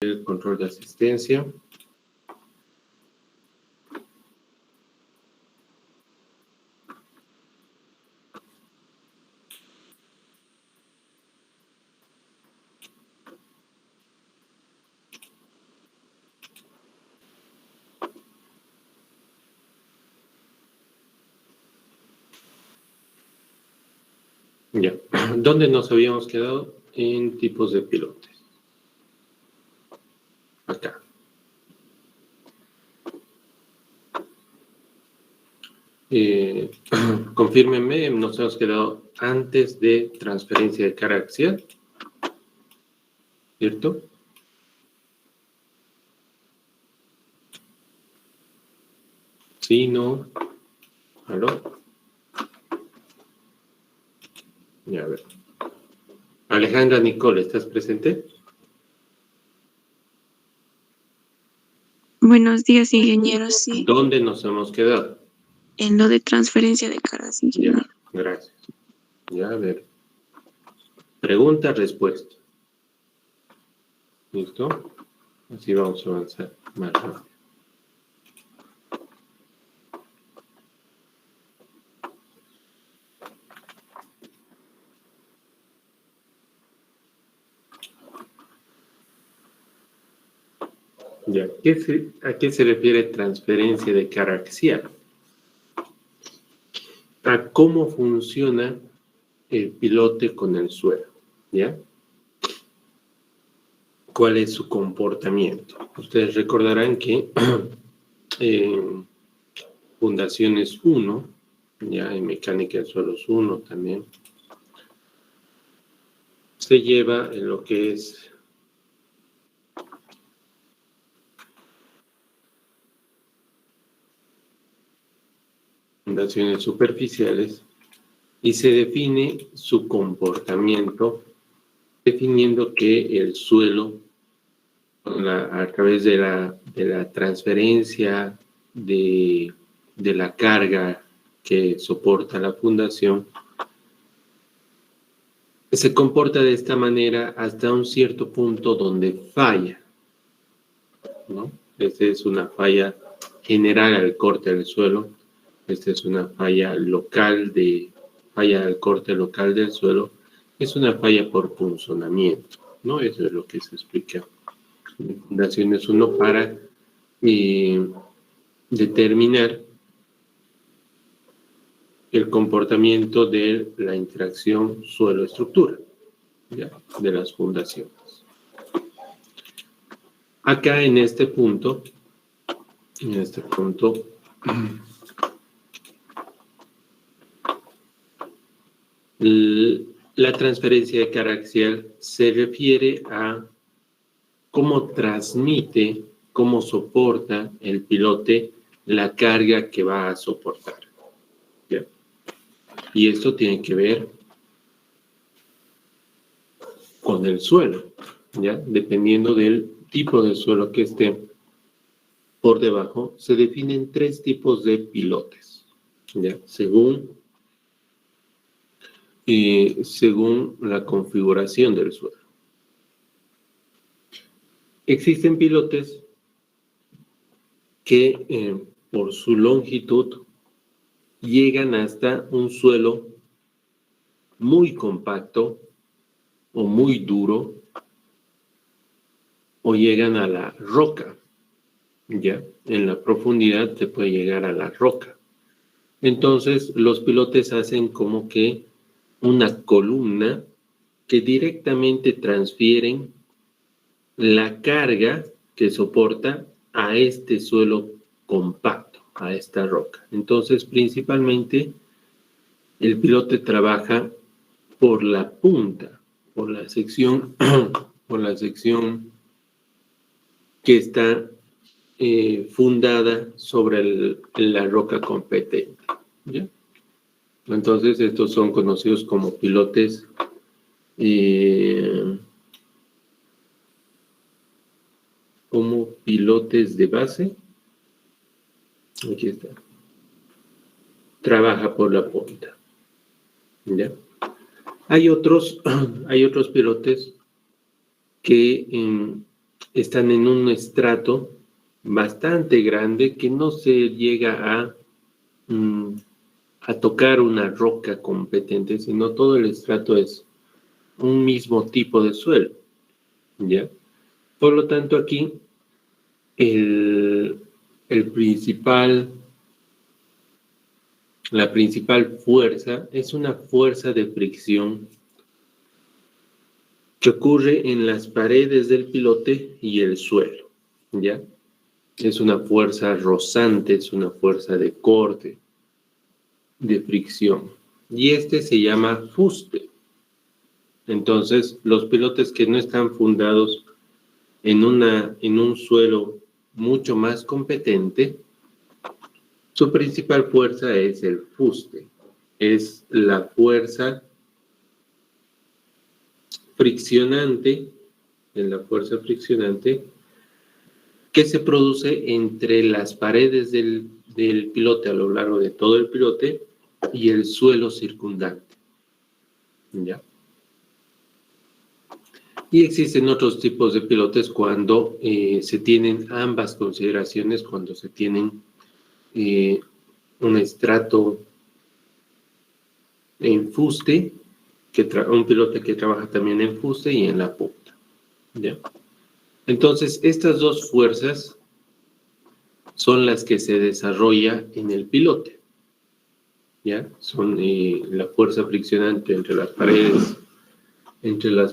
el control de asistencia. Ya, ¿dónde nos habíamos quedado? En tipos de pilotes. Acá. Confírmenme, nos hemos quedado antes de transferencia de carga axial, ¿cierto? Sí, no. ¿Aló? Ya, a ver. Alejandra Nicole, ¿estás presente? Buenos días, ingeniero. Sí, ¿Dónde nos hemos quedado? en lo de transferencia de cargas, ingeniero. Ya, gracias. Ya, a ver. Pregunta, respuesta. ¿Listo? Así vamos a avanzar más rápido. Ya, ¿a qué se refiere transferencia de carga axial? A cómo funciona el pilote con el suelo, ¿ya? ¿Cuál es su comportamiento? Ustedes recordarán que en fundaciones 1, ya en mecánica de suelos 1 también, se lleva en lo que es fundaciones superficiales y se define su comportamiento definiendo que el suelo a través de la transferencia de la carga que soporta la fundación se comporta de esta manera hasta un cierto punto donde falla, ¿no? Esta es una falla general al corte del suelo. Esta es una falla al corte local del suelo. Es una falla por punzonamiento, ¿no? Eso es lo que se explica en fundaciones 1 para determinar el comportamiento de la interacción suelo-estructura, ¿ya? De las fundaciones. Acá en este punto, la transferencia de carga axial se refiere a cómo transmite, cómo soporta el pilote la carga que va a soportar, ¿ya? Y esto tiene que ver con el suelo, ¿ya? Dependiendo del tipo de suelo que esté por debajo, se definen 3 tipos de pilotes, ¿ya? Según la configuración del suelo. Existen pilotes que por su longitud llegan hasta un suelo muy compacto o muy duro o llegan a la roca, ¿ya? En la profundidad se puede llegar a la roca. Entonces, los pilotes hacen como que una columna que directamente transfieren la carga que soporta a este suelo compacto, a esta roca. Entonces, principalmente, el pilote trabaja por la punta, por la sección que está fundada sobre la roca competente, ¿ya? Entonces, estos son conocidos como pilotes de base. Aquí está. Trabaja por la punta, ¿ya? Hay otros pilotes que están en un estrato bastante grande que no se llega a tocar una roca competente, sino todo el estrato es un mismo tipo de suelo, ¿ya? Por lo tanto, aquí la principal fuerza es una fuerza de fricción que ocurre en las paredes del pilote y el suelo, ¿ya? Es una fuerza rozante, es una fuerza de corte, de fricción. Y este se llama fuste. Entonces, los pilotes que no están fundados en un suelo mucho más competente, su principal fuerza es el fuste. Es la fuerza friccionante, que se produce entre las paredes del pilote a lo largo de todo el pilote y el suelo circundante. ¿Ya? Y existen otros tipos de pilotes cuando se tienen ambas consideraciones, cuando se tienen un estrato en fuste, un pilote que trabaja también en fuste y en la punta. ¿Ya? Entonces, estas dos fuerzas son las que se desarrolla en el pilote. ¿Ya? Son la fuerza friccionante entre las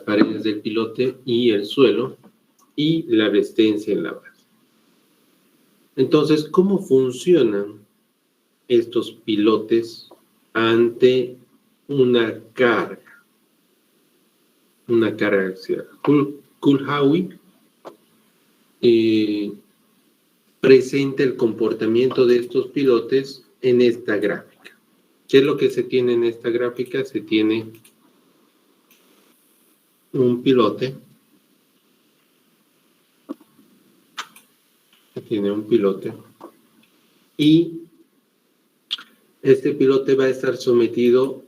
paredes del pilote y el suelo, y la resistencia en la base. Entonces, ¿cómo funcionan estos pilotes ante una carga? Una carga axial. Kulhawi presenta el comportamiento de estos pilotes en esta gráfica. ¿Qué es lo que se tiene en esta gráfica? Se tiene un pilote. Y este pilote va a estar sometido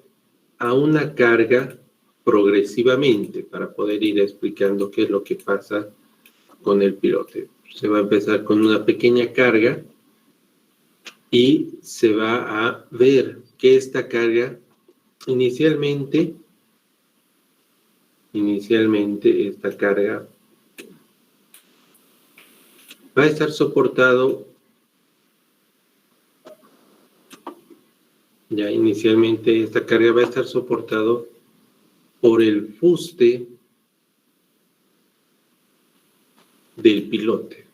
a una carga progresivamente para poder ir explicando qué es lo que pasa con el pilote. Se va a empezar con una pequeña carga y se va a ver que esta carga inicialmente esta carga va a estar soportado por el fuste del pilote.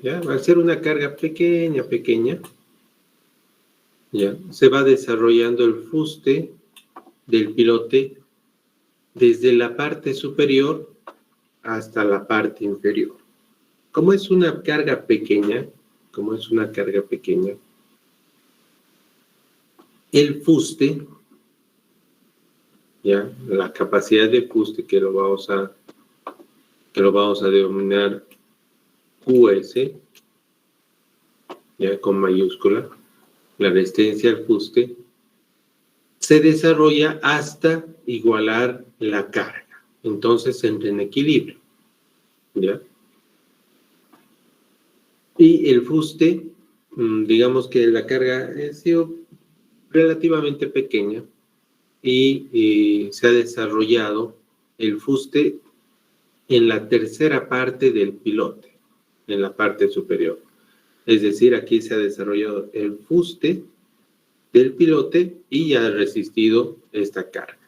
¿Ya? Va a ser una carga pequeña, ¿ya? Se va desarrollando el fuste del pilote desde la parte superior hasta la parte inferior. Como es una carga pequeña, el fuste, ¿ya? La capacidad de fuste que lo vamos a denominar QS, ya con mayúscula, la resistencia al fuste, se desarrolla hasta igualar la carga. Entonces entra en equilibrio, ¿ya? Y el fuste, digamos que la carga ha sido relativamente pequeña y se ha desarrollado el fuste en la tercera parte del pilote, en la parte superior. Es decir, aquí se ha desarrollado el fuste del pilote y ya ha resistido esta carga.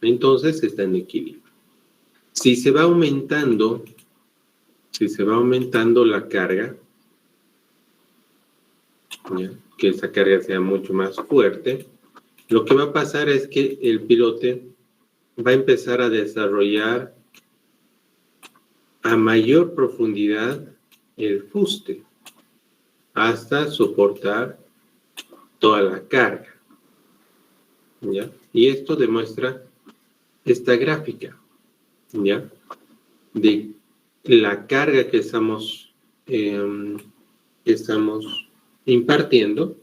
Entonces está en equilibrio. Si se va aumentando la carga, ¿ya? Que esa carga sea mucho más fuerte, lo que va a pasar es que el pilote va a empezar a desarrollar a mayor profundidad el fuste hasta soportar toda la carga, ¿ya? Y esto demuestra esta gráfica, ¿ya? De la carga que estamos impartiendo,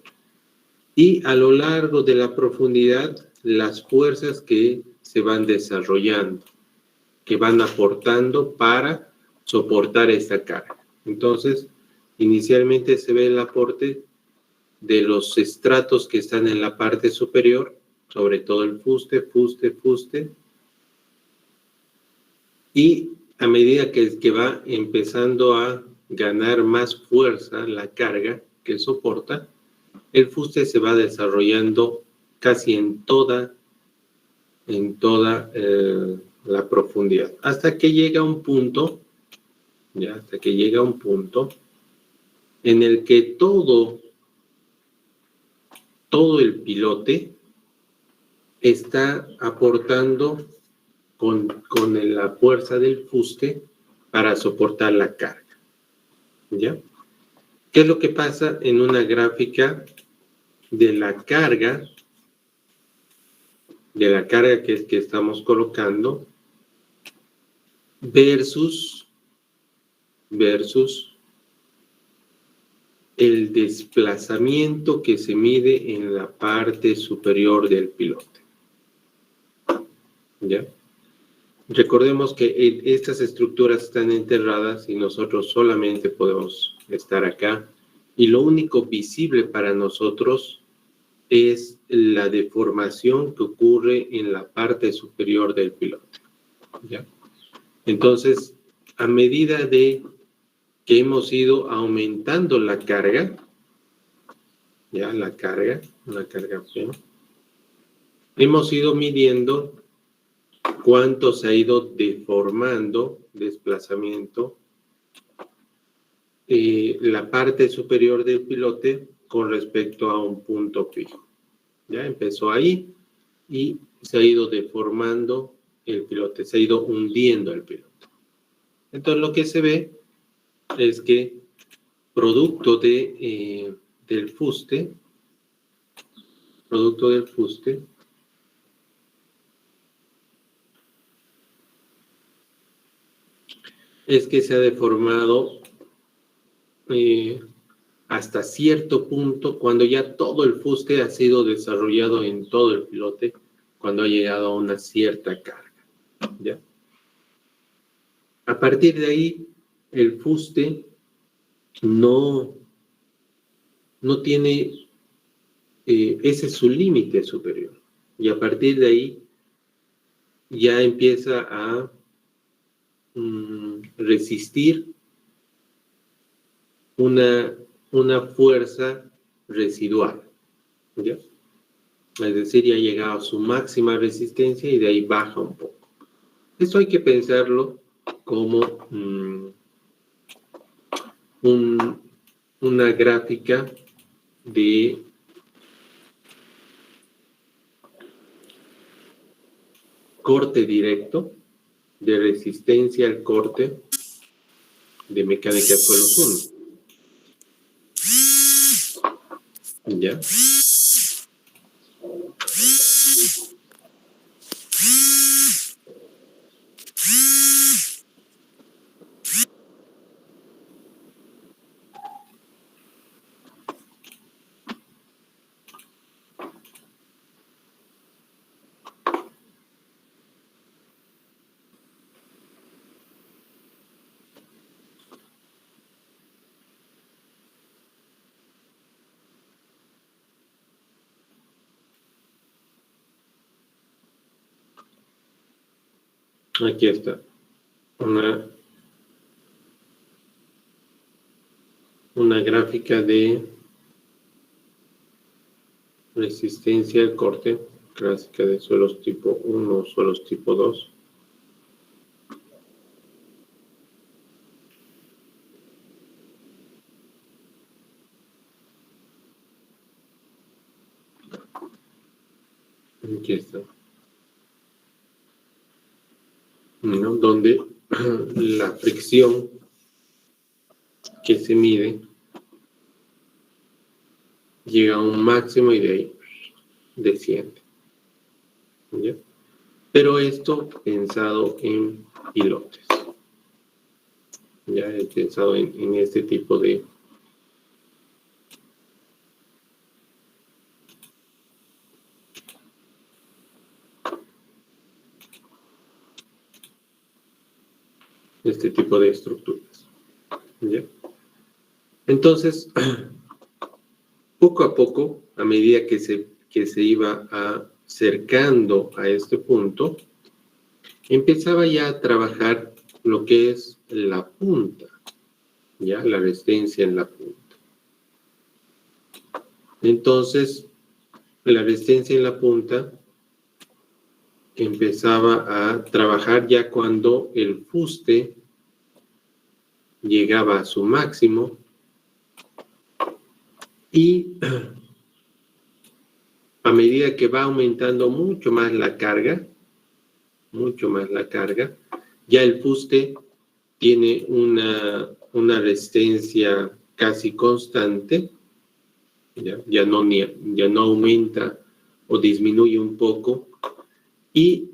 y a lo largo de la profundidad las fuerzas que se van desarrollando, que van aportando para soportar esta carga. Entonces, inicialmente se ve el aporte de los estratos que están en la parte superior, sobre todo el fuste, y a medida que va empezando a ganar más fuerza la carga que soporta, el fuste se va desarrollando casi en toda la profundidad, hasta que llega un punto, en el que todo el pilote está aportando con la fuerza del fuste para soportar la carga. ¿Ya? ¿Qué es lo que pasa en una gráfica de la carga que estamos colocando versus el desplazamiento que se mide en la parte superior del pilote? ¿Ya? Recordemos que estas estructuras están enterradas y nosotros solamente podemos estar acá, y lo único visible para nosotros es la deformación que ocurre en la parte superior del pilote. ¿Ya? Entonces, a medida de que hemos ido aumentando la carga, ya la carga, ¿sí? Hemos ido midiendo cuánto se ha ido deformando, desplazamiento, la parte superior del pilote con respecto a un punto fijo. Ya empezó ahí y se ha ido deformando el pilote, se ha ido hundiendo el pilote. Entonces lo que se ve es que producto del fuste, es que se ha deformado hasta cierto punto, cuando ya todo el fuste ha sido desarrollado en todo el pilote, cuando ha llegado a una cierta carga. ¿Ya? A partir de ahí, el fuste no tiene, ese es su límite superior. Y a partir de ahí, ya empieza a resistir una fuerza residual. ¿Ya? Es decir, ya ha llegado a su máxima resistencia y de ahí baja un poco. Esto hay que pensarlo como una gráfica de corte directo, de resistencia al corte de mecánica de suelos 1. ¿Ya? Aquí está. Una gráfica de resistencia al corte, clásica de suelos tipo 1, suelos tipo 2. Aquí está. ¿No? Donde la fricción que se mide llega a un máximo y de ahí desciende. ¿Ya? Pero esto pensado en pilotes. Ya he pensado en este tipo de este tipo de estructuras. ¿Ya? Entonces, poco a poco, a medida que se iba acercando a este punto, empezaba ya a trabajar lo que es la punta, ¿ya? La resistencia en la punta. Entonces, la resistencia en la punta empezaba a trabajar ya cuando el fuste llegaba a su máximo y a medida que va aumentando mucho más la carga, ya el fuste tiene una resistencia casi constante, ya no aumenta o disminuye un poco, y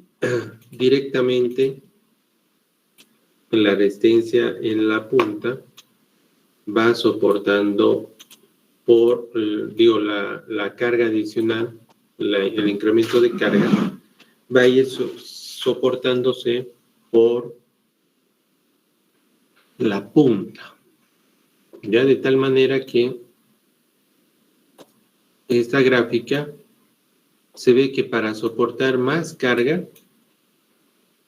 directamente la resistencia en la punta va soportando la carga adicional, el incremento de carga, va a ir soportándose por la punta, ya de tal manera que esta gráfica se ve que para soportar más carga,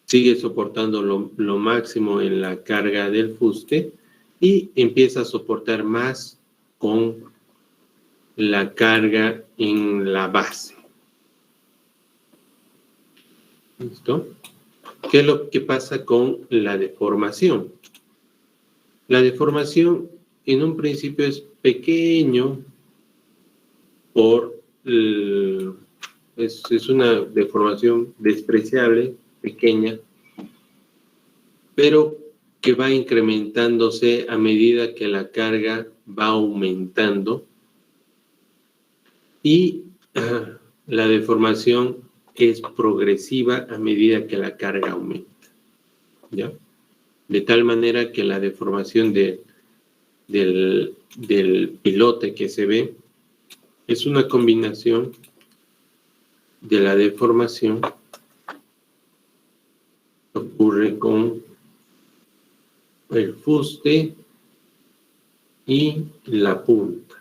sigue soportando lo máximo en la carga del fuste y empieza a soportar más con la carga en la base. ¿Listo? ¿Qué es lo que pasa con la deformación? La deformación en un principio es pequeño es una deformación despreciable, pequeña, pero que va incrementándose a medida que la carga va aumentando y la deformación es progresiva a medida que la carga aumenta, ¿ya? De tal manera que la deformación del pilote que se ve es una combinación de la deformación que ocurre con el fuste y la punta.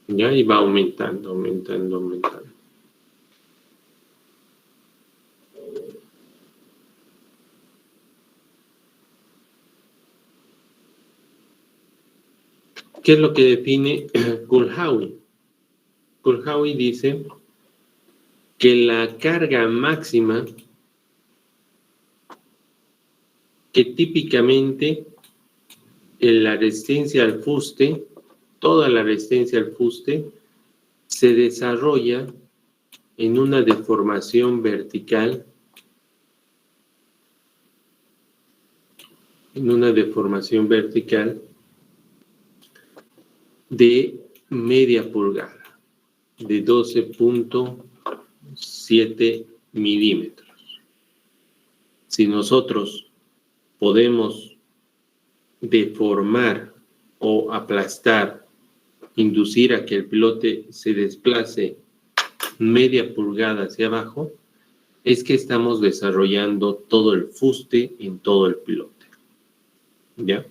Ya, y va aumentando. ¿Qué es lo que define Kulhawi? Kulhawi dice que la carga máxima que típicamente en la resistencia al fuste, toda la resistencia al fuste, se desarrolla en una deformación vertical, de media pulgada, de 12.7 milímetros. Si nosotros podemos deformar o aplastar, inducir a que el pilote se desplace media pulgada hacia abajo, es que estamos desarrollando todo el fuste en todo el pilote. ¿Ya?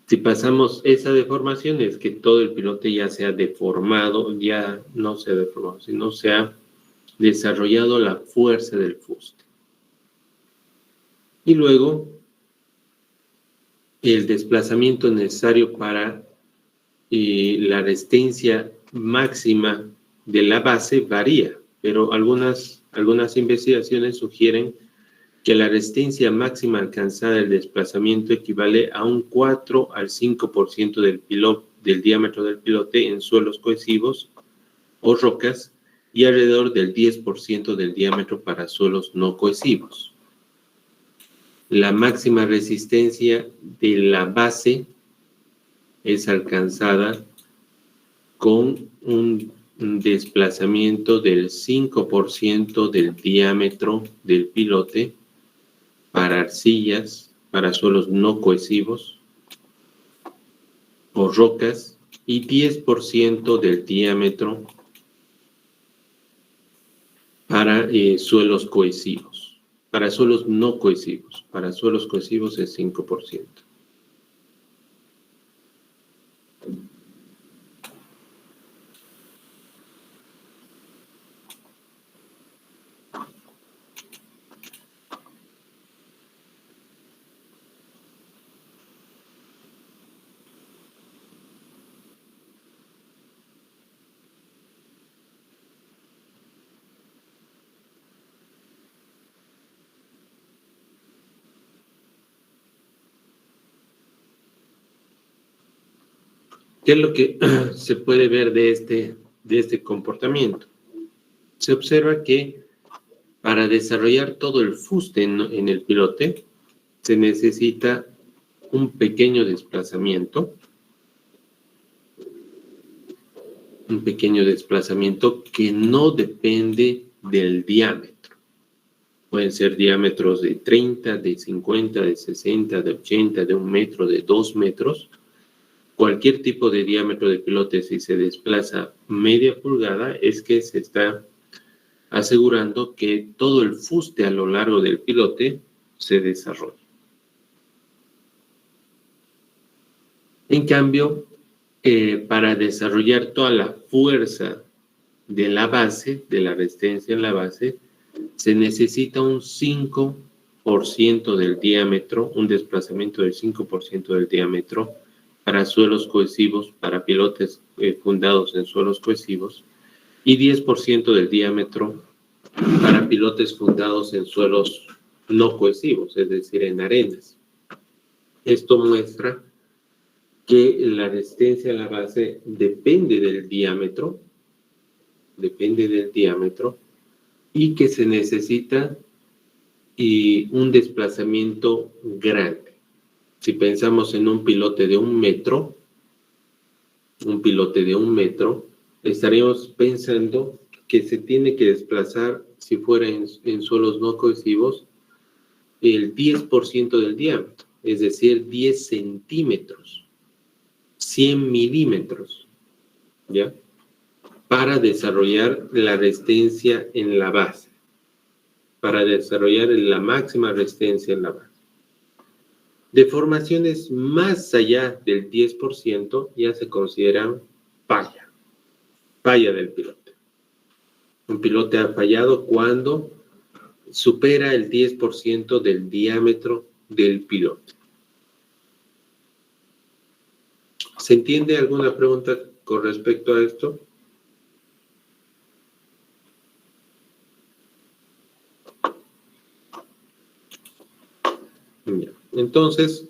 Si pasamos esa deformación, es que todo el pilote ya se ha deformado, ya no se ha deformado, sino se ha desarrollado la fuerza del fuste. Y luego, el desplazamiento necesario para la resistencia máxima de la base varía, pero algunas investigaciones sugieren que la resistencia máxima alcanzada del desplazamiento equivale a un 4 al 5% del diámetro del pilote en suelos cohesivos o rocas y alrededor del 10% del diámetro para suelos no cohesivos. La máxima resistencia de la base es alcanzada con un desplazamiento del 5% del diámetro del pilote para arcillas para suelos no cohesivos o rocas y 10% del diámetro para suelos cohesivos. Para suelos no cohesivos. Para suelos cohesivos es 5%. ¿Qué es lo que se puede ver de este comportamiento? Se observa que para desarrollar todo el fuste en el pilote se necesita un pequeño desplazamiento que no depende del diámetro. Pueden ser diámetros de 30, de 50, de 60, de 80, de 1 metro, de 2 metros. Cualquier tipo de diámetro de pilote, si se desplaza media pulgada, es que se está asegurando que todo el fuste a lo largo del pilote se desarrolle. En cambio, para desarrollar toda la fuerza de la base, de la resistencia en la base, se necesita un 5% del diámetro, un desplazamiento del 5% del diámetro para suelos cohesivos, para pilotes fundados en suelos cohesivos, y 10% del diámetro para pilotes fundados en suelos no cohesivos, es decir, en arenas. Esto muestra que la resistencia a la base depende del diámetro, y que se necesita un desplazamiento grande. Si pensamos en un pilote de 1 metro, estaríamos pensando que se tiene que desplazar, si fuera en suelos no cohesivos, el 10% del diámetro, es decir, 10 centímetros, 100 milímetros, ¿ya? Para desarrollar la resistencia en la base, para desarrollar la máxima resistencia en la base. Deformaciones más allá del 10% ya se consideran falla del pilote. Un pilote ha fallado cuando supera el 10% del diámetro del pilote. ¿Se entiende alguna pregunta con respecto a esto? Entonces,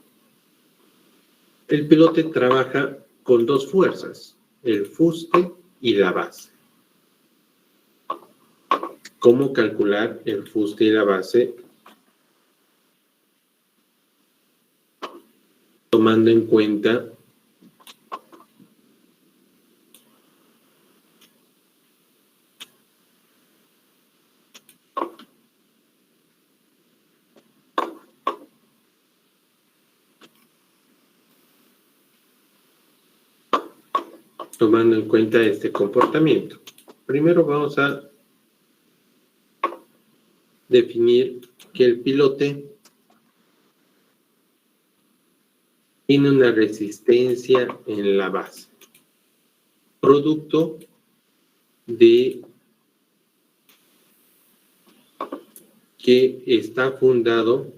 el pilote trabaja con 2 fuerzas, el fuste y la base. ¿Cómo calcular el fuste y la base? Tomando en cuenta este comportamiento. Primero vamos a definir que el pilote tiene una resistencia en la base, producto de que está fundado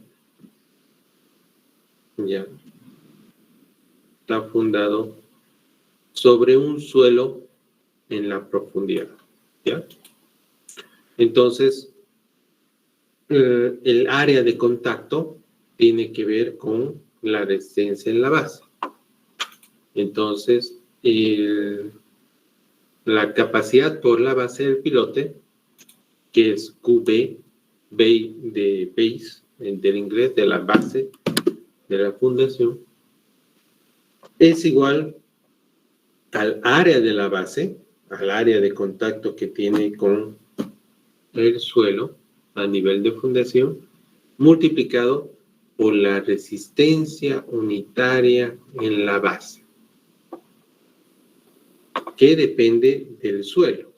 sobre un suelo en la profundidad, ¿ya? Entonces, el área de contacto tiene que ver con la resistencia en la base. Entonces, la capacidad por la base del pilote, que es QB, B de base, del inglés, de la base, de la fundación, es igual al área de la base, al área de contacto que tiene con el suelo a nivel de fundación, multiplicado por la resistencia unitaria en la base, que depende del suelo.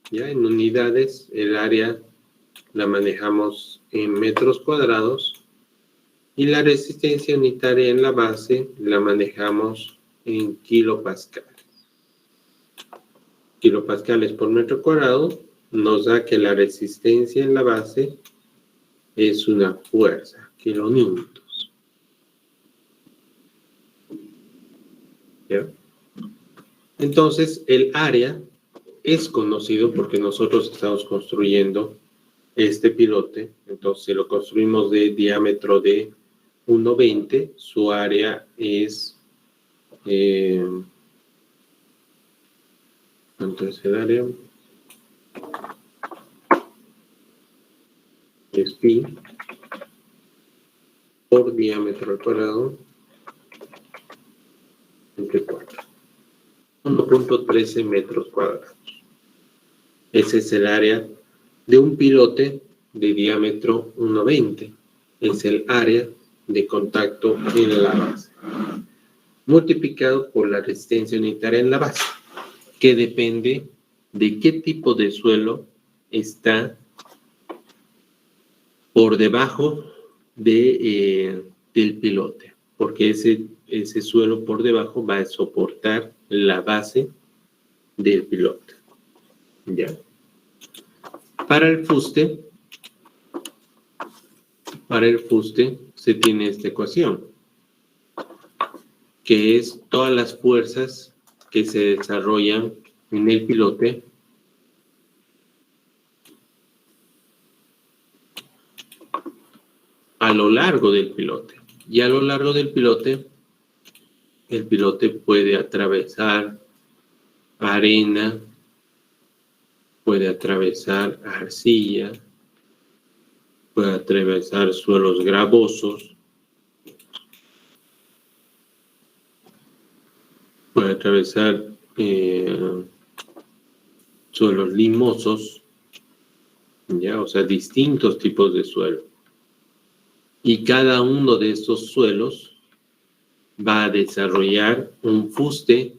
¿Ya? En unidades, el área la manejamos en metros cuadrados y la resistencia unitaria en la base la manejamos en kilopascales. Kilopascales por metro cuadrado nos da que la resistencia en la base es una fuerza, kilonewtons. ¿Ya? Entonces, el área es conocido porque nosotros estamos construyendo este pilote. Entonces, si lo construimos de diámetro de 1,20, su área es... ¿cuánto es el área? Es pi por diámetro al cuadrado entre 4. 1.13 metros cuadrados. Ese es el área de un pilote de diámetro 1,20. Es el área de contacto en la base, multiplicado por la resistencia unitaria en la base, que depende de qué tipo de suelo está por debajo del pilote, porque ese suelo por debajo va a soportar la base del pilote. ¿Ya? Para el fuste se tiene esta ecuación, que es todas las fuerzas que se desarrollan en el pilote a lo largo del pilote. Y a lo largo del pilote, el pilote puede atravesar arena, puede atravesar arcilla, puede atravesar suelos gravosos, puede atravesar suelos limosos, ¿ya? O sea, distintos tipos de suelo. Y cada uno de estos suelos va a desarrollar un fuste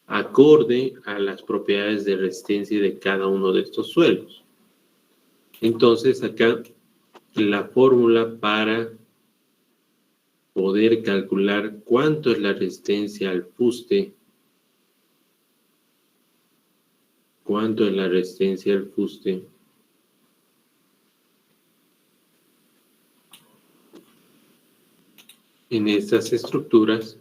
acorde a las propiedades de resistencia de cada uno de estos suelos. Entonces, acá la fórmula para poder calcular cuánto es la resistencia al fuste, en estas estructuras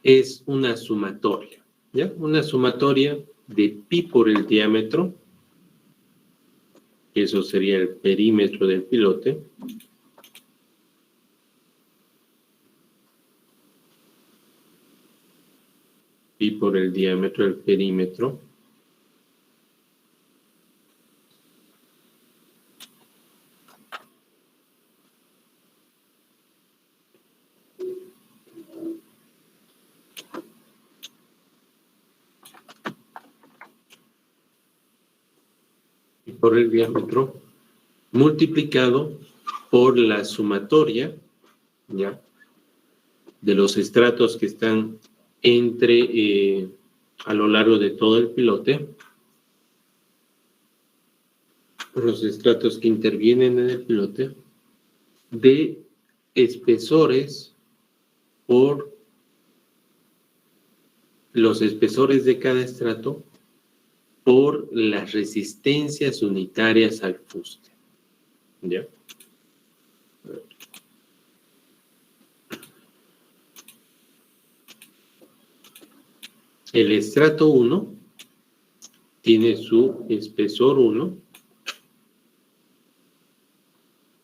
es una sumatoria, ¿ya? Una sumatoria de pi por el diámetro, que eso sería el perímetro del pilote, pi por el diámetro del perímetro, por el diámetro, multiplicado por la sumatoria, ¿ya?, de los estratos que están a lo largo de todo el pilote, los estratos que intervienen en el pilote, de espesores por los espesores de cada estrato por las resistencias unitarias al fuste. ¿Ya? El estrato 1 tiene su espesor 1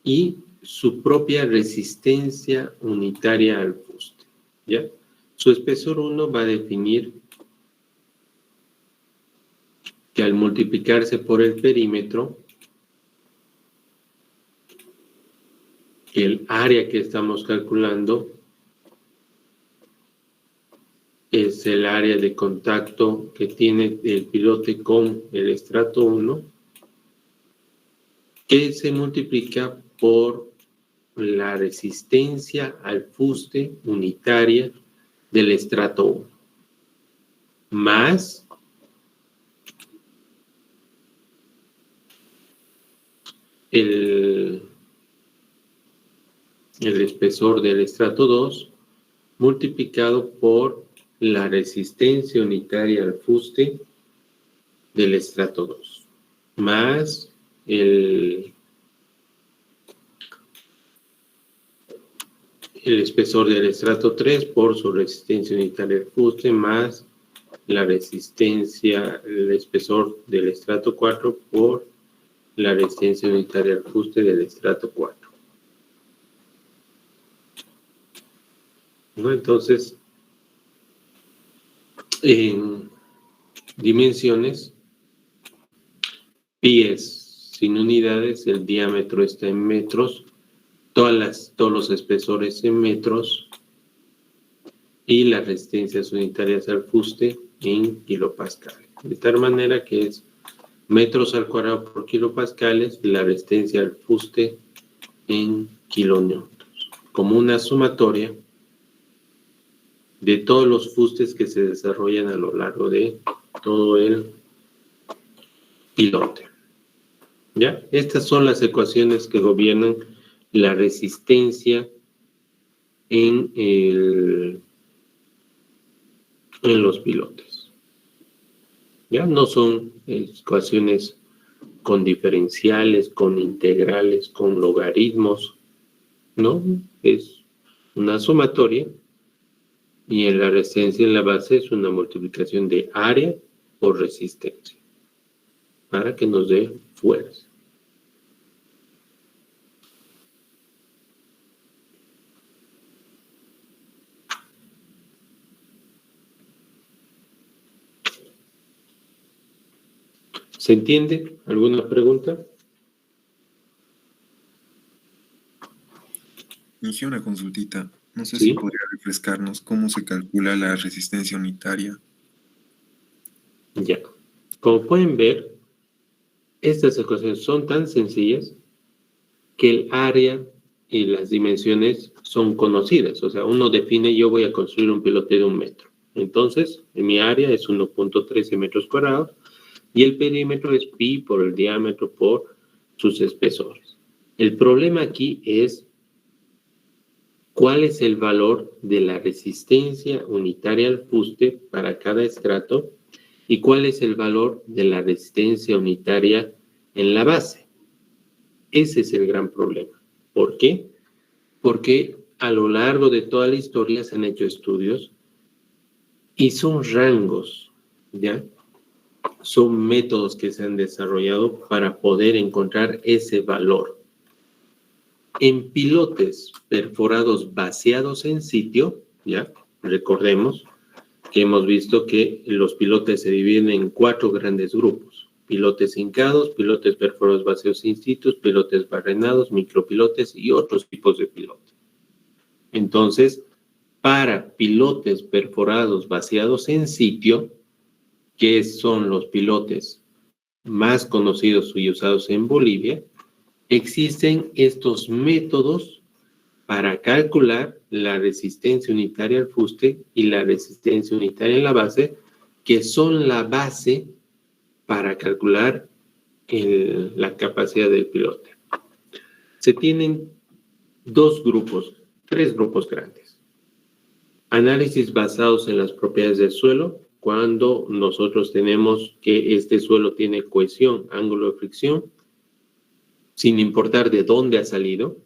y su propia resistencia unitaria al fuste. ¿Ya? Su espesor 1 va a definir que al multiplicarse por el perímetro, el área que estamos calculando es el área de contacto que tiene el pilote con el estrato 1, que se multiplica por la resistencia al fuste unitaria del estrato 1, más el espesor del estrato 2 multiplicado por la resistencia unitaria al fuste del estrato 2, más el espesor del estrato 3 por su resistencia unitaria al fuste, más la resistencia, el espesor del estrato 4 por la resistencia unitaria al fuste del estrato 4. ¿No? Entonces, en dimensiones, pi es sin unidades, el diámetro está en metros, todos los espesores en metros y las resistencias unitarias al fuste en kilopascales. De tal manera que es metros al cuadrado por kilopascales y la resistencia al fuste en kilonewtons, como una sumatoria de todos los fustes que se desarrollan a lo largo de todo el pilote. ¿Ya? Estas son las ecuaciones que gobiernan la resistencia en los pilotes. ¿Ya? No son ecuaciones con diferenciales, con integrales, con logaritmos, ¿no? Es una sumatoria y en la resistencia en la base es una multiplicación de área por resistencia para que nos dé fuerza. ¿Se entiende? ¿Alguna pregunta? Inicié una consultita. No sé ¿Sí? si podría refrescarnos cómo se calcula la resistencia unitaria. Ya. Como pueden ver, estas ecuaciones son tan sencillas que el área y las dimensiones son conocidas. O sea, uno define, yo voy a construir un pilote de 1 metro. Entonces, mi área es 1.13 metros cuadrados y el perímetro es pi por el diámetro por sus espesores. El problema aquí es cuál es el valor de la resistencia unitaria al fuste para cada estrato y cuál es el valor de la resistencia unitaria en la base. Ese es el gran problema. ¿Por qué? Porque a lo largo de toda la historia se han hecho estudios y son rangos, ¿ya? Son métodos que se han desarrollado para poder encontrar ese valor. En pilotes perforados vaciados en sitio, ¿ya? Recordemos que hemos visto que los pilotes se dividen en 4 grandes grupos. Pilotes hincados, pilotes perforados vaciados in situ, pilotes barrenados, micropilotes y otros tipos de pilotes. Entonces, para pilotes perforados vaciados en sitio, que son los pilotes más conocidos y usados en Bolivia, existen estos métodos para calcular la resistencia unitaria al fuste y la resistencia unitaria en la base, que son la base para calcular la capacidad del pilote. Se tienen 3 grupos grandes. Análisis basados en las propiedades del suelo, cuando nosotros tenemos que este suelo tiene cohesión, ángulo de fricción, sin importar de dónde ha salido.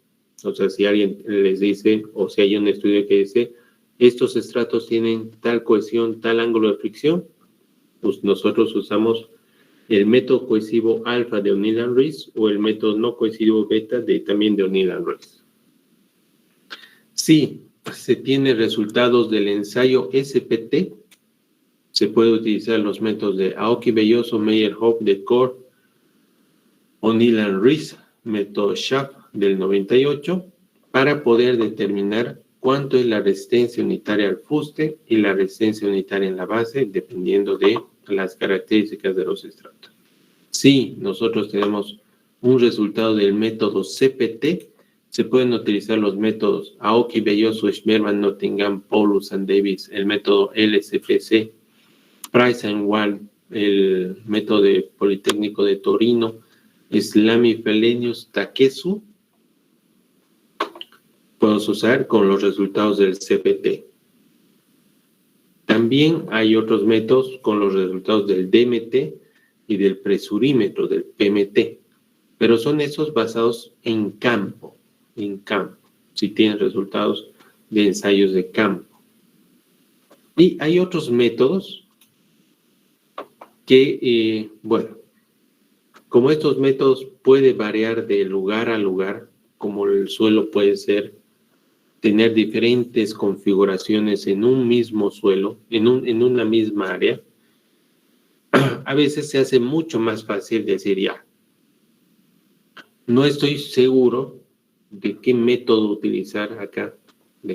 O sea, si alguien les dice, o si hay un estudio que dice, estos estratos tienen tal cohesión, tal ángulo de fricción, pues nosotros usamos el método cohesivo alfa de O'Neill and Rees o el método no cohesivo beta también de O'Neill and Rees. Si se tiene resultados del ensayo SPT, se puede utilizar los métodos de Aoki, Belloso, Meyerhoff, Decor, O'Neill and Rees, método Schaff del 98, para poder determinar cuánto es la resistencia unitaria al fuste y la resistencia unitaria en la base, dependiendo de las características de los estratos. Si nosotros tenemos un resultado del método CPT, Se pueden utilizar los métodos Aoki, Belloso, Schmerman, Nottingham, Paulus and Davis, el método LSPC, Price and Wall, el método de Politécnico de Torino, Slami, Felenius, Takesu. Puedes usar con los resultados del CPT. También hay otros métodos con los resultados del DMT y del presurímetro, del PMT, pero son esos basados en campo, si tienen resultados de ensayos de campo. Y hay otros métodos que, bueno, como estos métodos pueden variar de lugar a lugar, como el suelo puede tener diferentes configuraciones en un mismo suelo, en una misma área, a veces se hace mucho más fácil decir ya, no estoy seguro de qué método utilizar acá, ni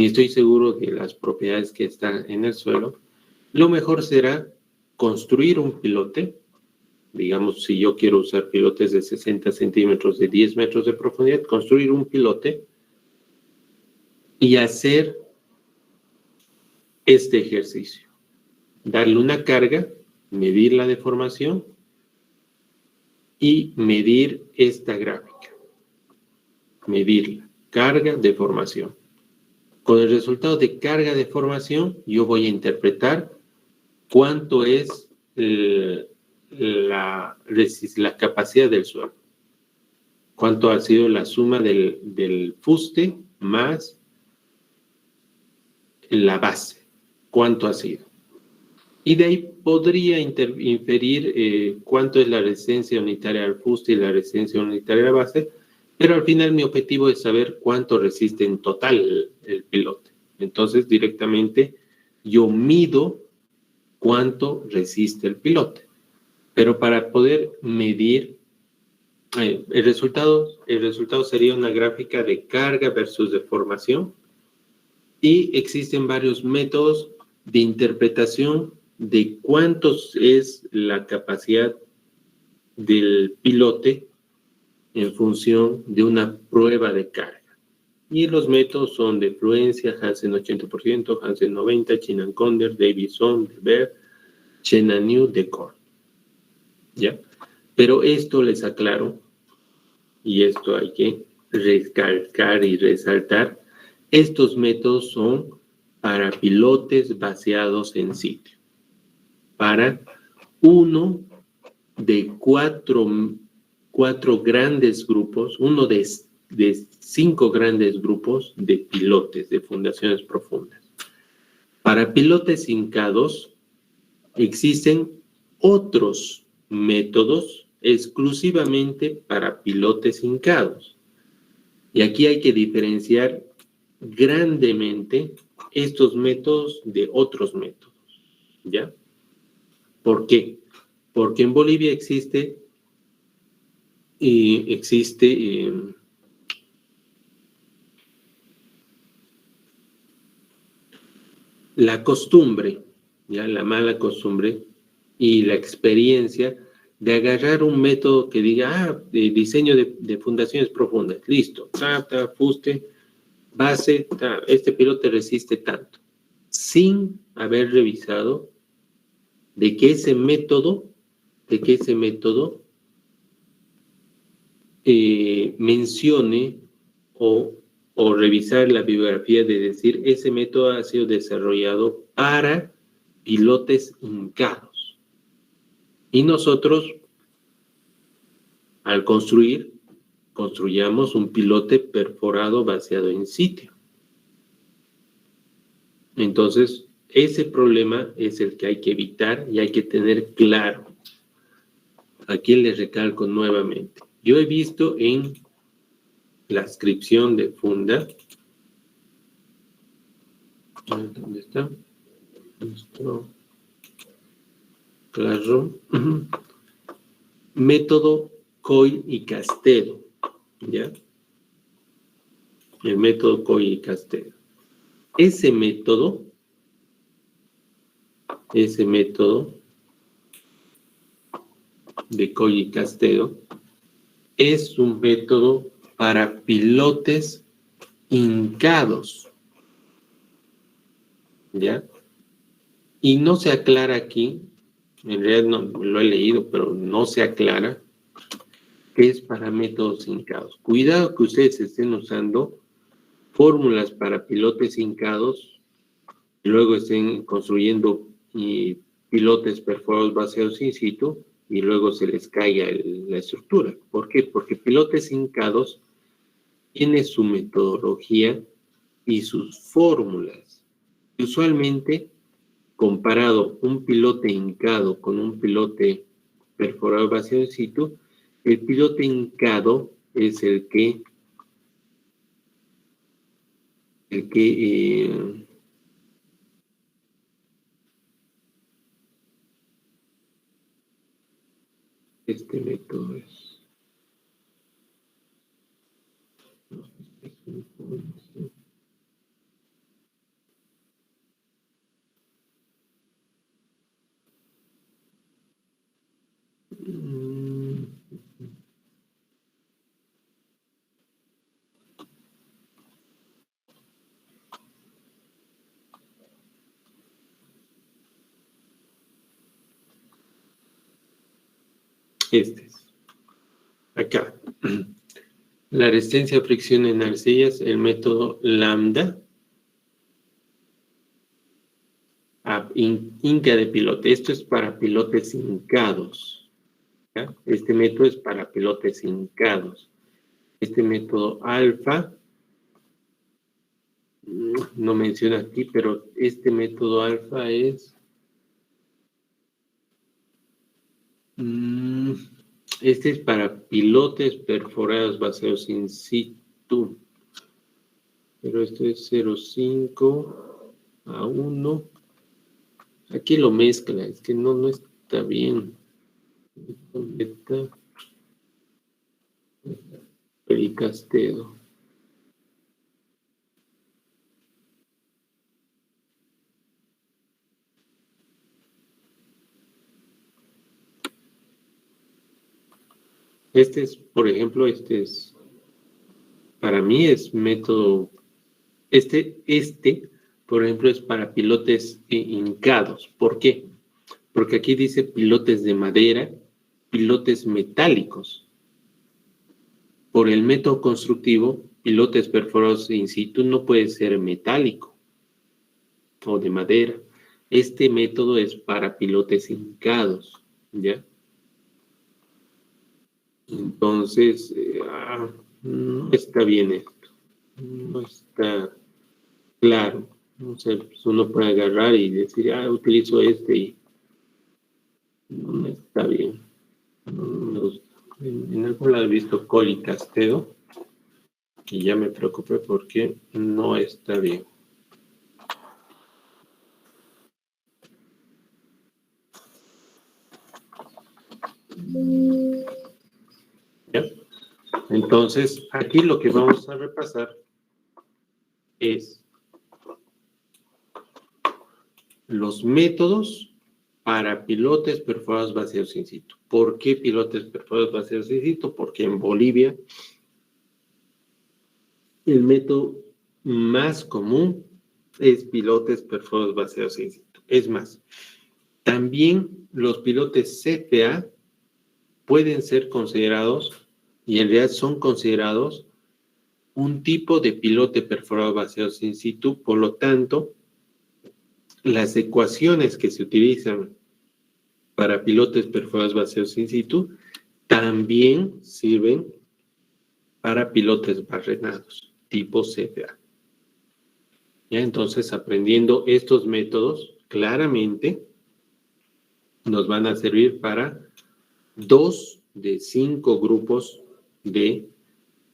estoy seguro de las propiedades que están en el suelo. Lo mejor será construir un pilote. Digamos, si yo quiero usar pilotes de 60 centímetros, de 10 metros de profundidad, construir un pilote y hacer este ejercicio. Darle una carga, medir la deformación y medir esta gráfica. Medirla, carga, deformación. Con el resultado de carga, deformación, yo voy a interpretar cuánto es la capacidad del suelo. Cuánto ha sido la suma del fuste más la base. Cuánto ha sido. Y de ahí podría inferir cuánto es la resistencia unitaria al fuste y la resistencia unitaria a la base, pero al final mi objetivo es saber cuánto resiste en total el pilote. Entonces, directamente, yo mido cuánto resiste el pilote. Pero para poder medir, el resultado sería una gráfica de carga versus deformación. Y existen varios métodos de interpretación de cuánto es la capacidad del pilote en función de una prueba de carga. Y los métodos son de fluencia, Hansen 80%, Hansen 90%, Chinan-Konder, Davison, Deber, Chen-New, Decorn. ¿Ya? Pero esto les aclaro, y esto hay que recalcar y resaltar, estos métodos son para pilotes vaciados en sitio. Para uno de cuatro grandes grupos, uno de 5 grandes grupos de pilotes de fundaciones profundas. Para pilotes hincados existen otros métodos exclusivamente para pilotes hincados. Y aquí hay que diferenciar grandemente estos métodos de otros métodos, ¿ya? ¿Por qué? Porque en Bolivia existe la costumbre, ya la mala costumbre y la experiencia de agarrar un método que diga, de diseño de fundaciones profundas, listo, fuste, base, este pilote resiste tanto, sin haber revisado de que ese método mencione o revisar la bibliografía de decir ese método ha sido desarrollado para pilotes hincados. Y nosotros, al construyamos un pilote perforado vaciado en sitio. Entonces, ese problema es el que hay que evitar y hay que tener claro. Aquí les recalco nuevamente. Yo he visto en la inscripción de Funda. ¿Dónde está? Nuestro Classroom. Método Coy y Castedo. ¿Ya? El método Coy y Castedo. Ese método de Coy y Castedo es un método para pilotes hincados, ¿ya? Y no se aclara aquí, en realidad no lo he leído, pero no se aclara qué es para métodos hincados. Cuidado que ustedes estén usando fórmulas para pilotes hincados y luego estén construyendo pilotes perforados vaciados in situ y luego se les caiga la estructura. ¿Por qué? Porque pilotes hincados tiene su metodología y sus fórmulas. Usualmente, comparado un pilote hincado con un pilote perforado vaciado in situ, el pilote hincado es el que este método es. Este es. Acá. La resistencia a fricción en arcillas, el método lambda. Hinca de pilote. Esto es para pilotes hincados. ¿Ya? Este método es para pilotes hincados. Este método alfa, no menciona aquí, pero este método alfa es... este es para pilotes perforados vaciados in situ. Pero esto es 0,5 a 1. Aquí lo mezcla, es que no está bien. Pericastedo. Este es, por ejemplo, para mí es método, por ejemplo, es para pilotes hincados. ¿Por qué? Porque aquí dice pilotes de madera, pilotes metálicos. Por el método constructivo, pilotes perforados in situ no puede ser metálico o de madera. Este método es para pilotes hincados, ¿ya? Entonces, no está bien esto, no está claro. No sé, pues uno puede agarrar y decir, utilizo este y no está bien. No me gusta. En algún lado he visto Coli Castedo y ya me preocupé porque no está bien. ¿Ya? Entonces, aquí lo que vamos a repasar es los métodos para pilotes perforados vaciados in situ. ¿Por qué pilotes perforados vaciados in situ? Porque en Bolivia el método más común es pilotes perforados vaciados in situ. Es más, también los pilotes CFA pueden ser considerados, y en realidad son considerados, un tipo de pilote perforado vaciados in situ. Por lo tanto, las ecuaciones que se utilizan para pilotes perforados vaciados in situ también sirven para pilotes barrenados, tipo CFA. ¿Ya? Entonces, aprendiendo estos métodos, claramente nos van a servir para 2 de 5 grupos de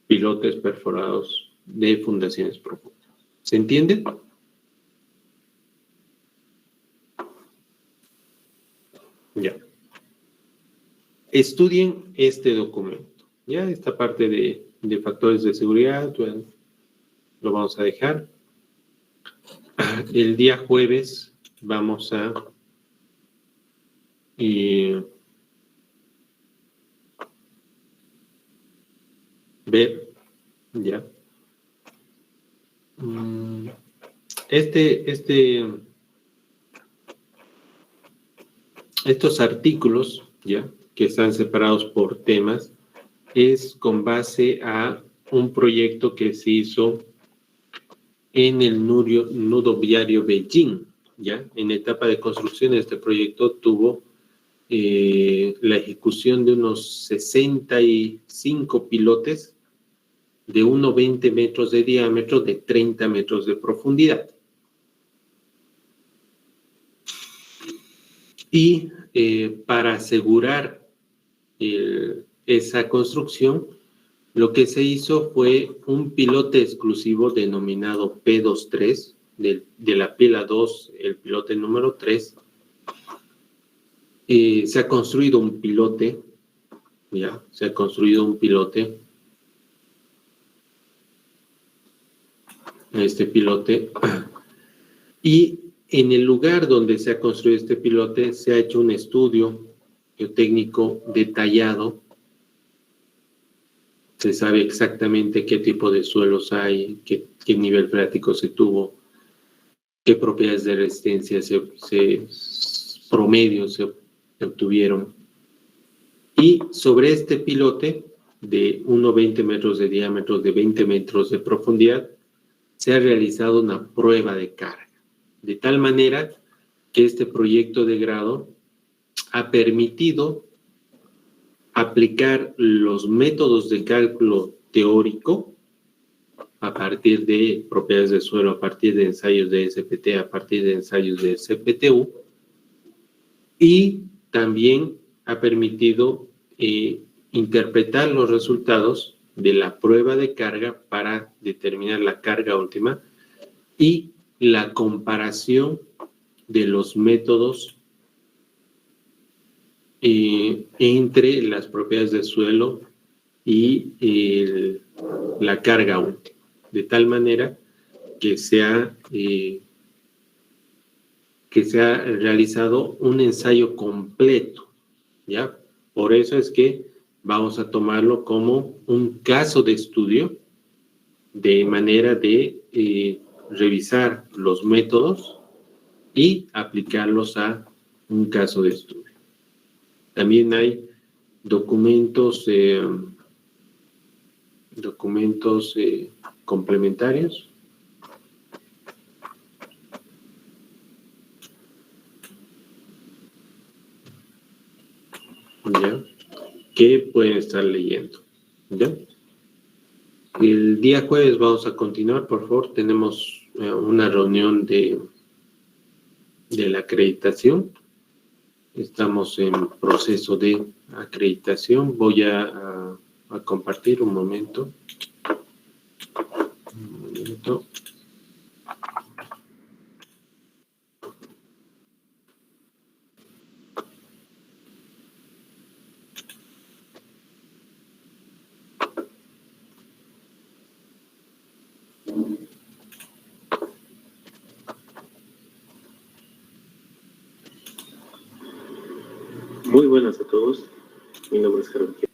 pilotes perforados de fundaciones profundas. ¿Se entiende? Ya. Estudien este documento. Ya, esta parte de factores de seguridad, bueno, lo vamos a dejar. El día jueves vamos a ver ¿Ya? Estos artículos, ¿ya?, que están separados por temas, es con base a un proyecto que se hizo en el nudo viario Beijing, ¿ya? En etapa de construcción, este proyecto tuvo la ejecución de unos 65 pilotes de 1,20 metros de diámetro, de 30 metros de profundidad. Y para asegurar esa construcción, lo que se hizo fue un pilote exclusivo denominado P23, de la pila 2, el pilote número 3. Se ha construido un pilote, ¿ya? Se ha construido un pilote. Este pilote. Y en el lugar donde se ha construido este pilote se ha hecho un estudio geotécnico detallado. Se sabe exactamente qué tipo de suelos hay, qué nivel freático se tuvo, qué propiedades de resistencia promedio se obtuvieron. Y sobre este pilote de 1,20 metros de diámetro, de 20 metros de profundidad, se ha realizado una prueba de carga, de tal manera que este proyecto de grado ha permitido aplicar los métodos de cálculo teórico a partir de propiedades de suelo, a partir de ensayos de SPT, a partir de ensayos de CPTU, y también ha permitido interpretar los resultados de la prueba de carga para determinar la carga última y la comparación de los métodos entre las propiedades del suelo y la carga última, de tal manera que se ha realizado un ensayo completo, ¿ya? Por eso es que vamos a tomarlo como un caso de estudio, de manera de revisar los métodos y aplicarlos a un caso de estudio. También hay documentos complementarios. ¿Ya? Que pueden estar leyendo. ¿Ya? El día jueves vamos a continuar, por favor. Tenemos una reunión de la acreditación. Estamos en proceso de acreditación. Voy a compartir un momento. Muy buenas a todos. Mi nombre es Gerardo.